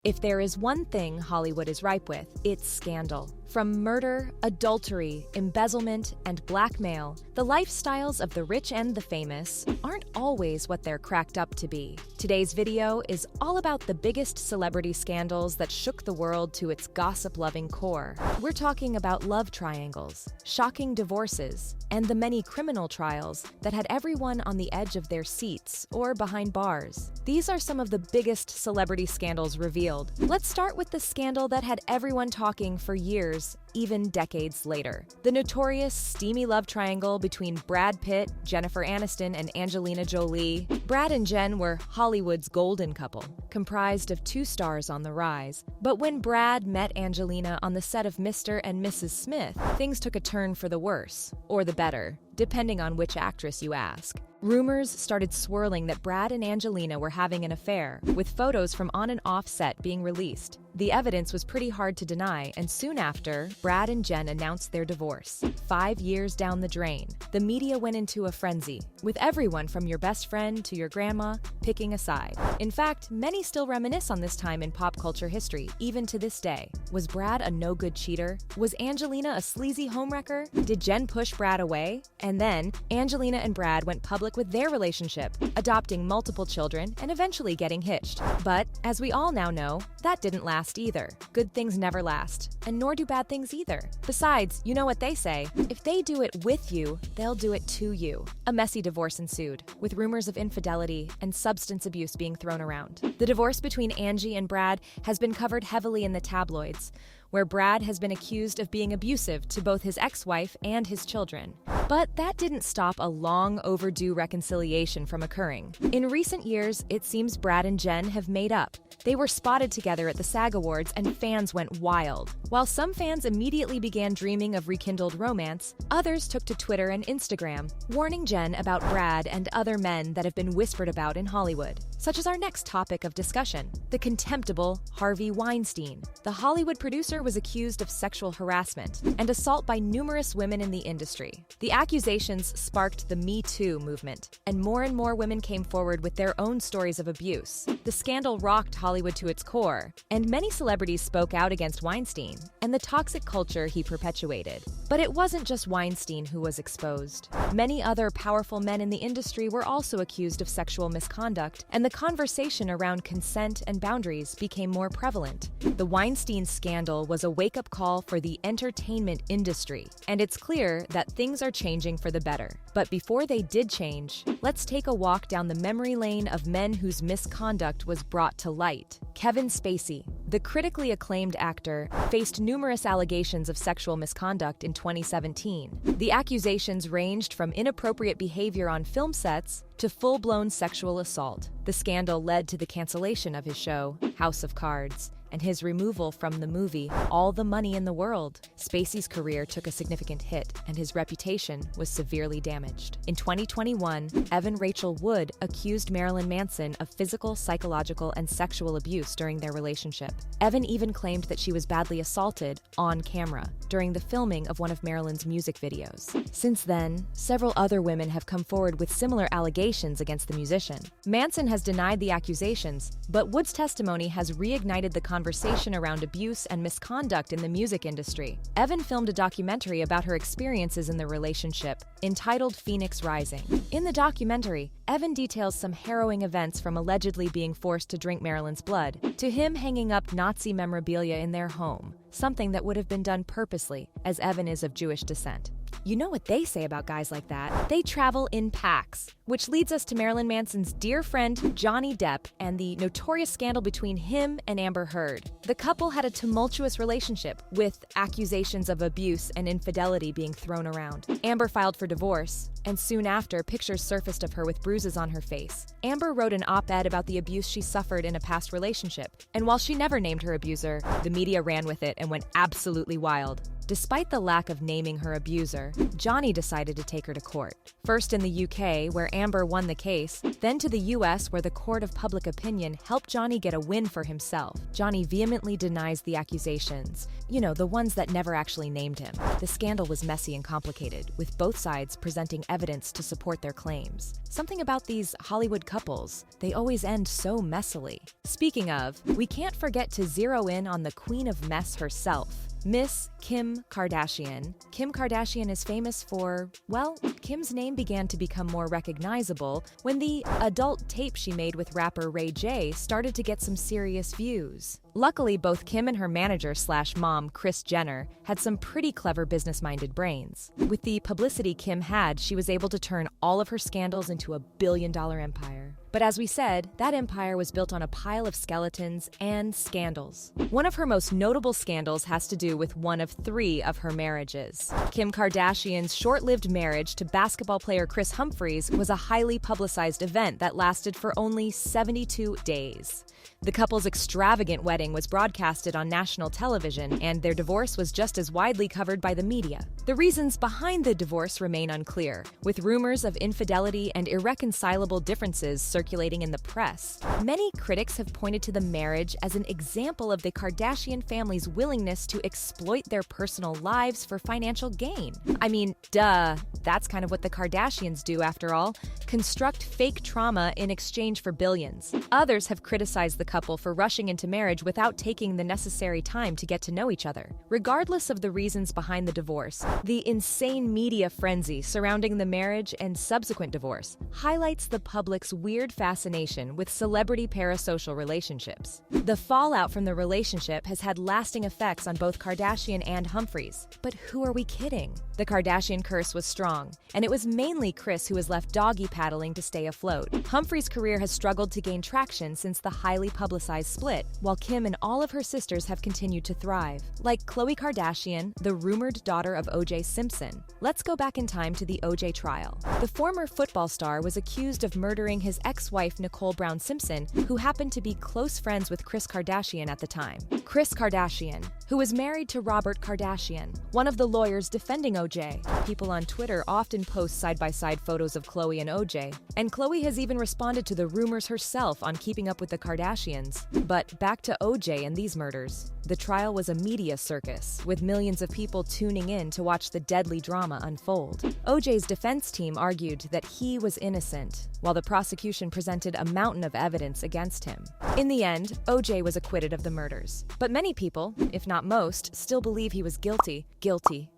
If there is one thing Hollywood is ripe with, it's scandal. From murder, adultery, embezzlement, and blackmail, the lifestyles of the rich and the famous aren't always what they're cracked up to be. Today's video is all about the biggest celebrity scandals that shook the world to its gossip-loving core. We're talking about love triangles, shocking divorces, and the many criminal trials that had everyone on the edge of their seats or behind bars. These are some of the biggest celebrity scandals revealed. Let's start with the scandal that had everyone talking for years, even decades later. The notorious steamy love triangle between Brad Pitt, Jennifer Aniston, and Angelina Jolie. Brad and Jen were Hollywood's golden couple, comprised of two stars on the rise. But when Brad met Angelina on the set of Mr. and Mrs. Smith, things took a turn for the worse, or the better, depending on which actress you ask. Rumors started swirling that Brad and Angelina were having an affair, with photos from on and off set being released. The evidence was pretty hard to deny, and soon after, Brad and Jen announced their divorce. 5 years down the drain, the media went into a frenzy, with everyone from your best friend to your grandma picking a side. In fact, many still reminisce on this time in pop culture history, even to this day. Was Brad a no-good cheater? Was Angelina a sleazy homewrecker? Did Jen push Brad away? And then, Angelina and Brad went public with their relationship, adopting multiple children and eventually getting hitched. But, as we all now know, that didn't last either. Good things never last, and nor do bad things either. Besides, you know what they say, if they do it with you, they'll do it to you. A messy divorce ensued, with rumors of infidelity and substance abuse being thrown around. The divorce between Angie and Brad has been covered heavily in the tabloids, where Brad has been accused of being abusive to both his ex-wife and his children. But that didn't stop a long overdue reconciliation from occurring. In recent years, it seems Brad and Jen have made up. They were spotted together at the SAG Awards and fans went wild. While some fans immediately began dreaming of rekindled romance, others took to Twitter and Instagram, warning Jen about Brad and other men that have been whispered about in Hollywood. Such as our next topic of discussion, the contemptible Harvey Weinstein. The Hollywood producer was accused of sexual harassment and assault by numerous women in the industry. The accusations sparked the Me Too movement, and more women came forward with their own stories of abuse. The scandal rocked Hollywood to its core, and many celebrities spoke out against Weinstein and the toxic culture he perpetuated. But it wasn't just Weinstein who was exposed. Many other powerful men in the industry were also accused of sexual misconduct, and the conversation around consent and boundaries became more prevalent. The Weinstein scandal was a wake-up call for the entertainment industry, and it's clear that things are changing for the better. But before they did change, let's take a walk down the memory lane of men whose misconduct was brought to light. Kevin Spacey, the critically acclaimed actor, faced numerous allegations of sexual misconduct in 2017. The accusations ranged from inappropriate behavior on film sets to full-blown sexual assault. The scandal led to the cancellation of his show, House of Cards, and his removal from the movie All the Money in the World. Spacey's career took a significant hit, and his reputation was severely damaged. In 2021, Evan Rachel Wood accused Marilyn Manson of physical, psychological, and sexual abuse during their relationship. Evan even claimed that she was badly assaulted on camera during the filming of one of Marilyn's music videos. Since then, several other women have come forward with similar allegations against the musician. Manson has denied the accusations, but Wood's testimony has reignited the conversation around abuse and misconduct in the music industry. Evan filmed a documentary about her experiences in the relationship, entitled Phoenix Rising. In the documentary, Evan details some harrowing events from allegedly being forced to drink Marilyn's blood, to him hanging up Nazi memorabilia in their home, something that would have been done purposely, as Evan is of Jewish descent. You know what they say about guys like that? They travel in packs. Which leads us to Marilyn Manson's dear friend Johnny Depp and the notorious scandal between him and Amber Heard. The couple had a tumultuous relationship, with accusations of abuse and infidelity being thrown around. Amber filed for divorce, and soon after, pictures surfaced of her with bruises on her face. Amber wrote an op-ed about the abuse she suffered in a past relationship, and while she never named her abuser, the media ran with it and went absolutely wild. Despite the lack of naming her abuser, Johnny decided to take her to court. First in the UK, where Amber won the case, then to the US, where the court of public opinion helped Johnny get a win for himself. Johnny vehemently denies the accusations. You know, the ones that never actually named him. The scandal was messy and complicated, with both sides presenting evidence to support their claims. Something about these Hollywood couples, they always end so messily. Speaking of, we can't forget to zero in on the queen of mess herself, Miss Kim Kardashian. Kim Kardashian is famous for, well, Kim's name began to become more recognizable when the adult tape she made with rapper Ray J started to get some serious views. Luckily, both Kim and her manager/mom, Kris Jenner, had some pretty clever business-minded brains. With the publicity Kim had, she was able to turn all of her scandals into a billion-dollar empire. But as we said, that empire was built on a pile of skeletons and scandals. One of her most notable scandals has to do with one of 3 of her marriages. Kim Kardashian's short-lived marriage to basketball player Kris Humphries was a highly publicized event that lasted for only 72 days. The couple's extravagant wedding was broadcasted on national television, and their divorce was just as widely covered by the media. The reasons behind the divorce remain unclear, with rumors of infidelity and irreconcilable differences circulating in the press. Many critics have pointed to the marriage as an example of the Kardashian family's willingness to exploit their personal lives for financial gain. I mean, duh, that's kind of what the Kardashians do after all, construct fake trauma in exchange for billions. Others have criticized the couple for rushing into marriage without taking the necessary time to get to know each other. Regardless of the reasons behind the divorce, the insane media frenzy surrounding the marriage and subsequent divorce highlights the public's weird fascination with celebrity parasocial relationships. The fallout from the relationship has had lasting effects on both Kardashian and Humphries. But who are we kidding? The Kardashian curse was strong, and it was mainly Kris who was left doggy paddling to stay afloat. Humphries' career has struggled to gain traction since the highly publicized split, while Kim and all of her sisters have continued to thrive. Like Khloe Kardashian, the rumored daughter of O.J. Simpson. Let's go back in time to the O.J. trial. The former football star was accused of murdering his ex-wife Nicole Brown Simpson, who happened to be close friends with Kris Kardashian at the time. Kris Kardashian, who was married to Robert Kardashian, one of the lawyers defending O.J. People on Twitter often post side-by-side photos of Khloe and O.J., and Khloe has even responded to the rumors herself on Keeping Up with the Kardashians. But back to O.J. and these murders. The trial was a media circus, with millions of people tuning in to watch the deadly drama unfold. O.J.'s defense team argued that he was innocent, while the prosecution presented a mountain of evidence against him. In the end, O.J. was acquitted of the murders. But many people, if not most, still believe he was guilty. Guilty.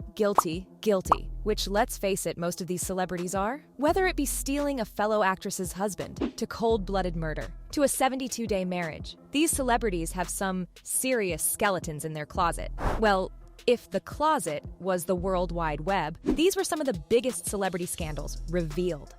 Which, let's face it, most of these celebrities are. Whether it be stealing a fellow actress's husband, to cold-blooded murder, to a 72-day marriage, these celebrities have some serious skeletons in their closet. Well, if the closet was the World Wide Web, these were some of the biggest celebrity scandals revealed.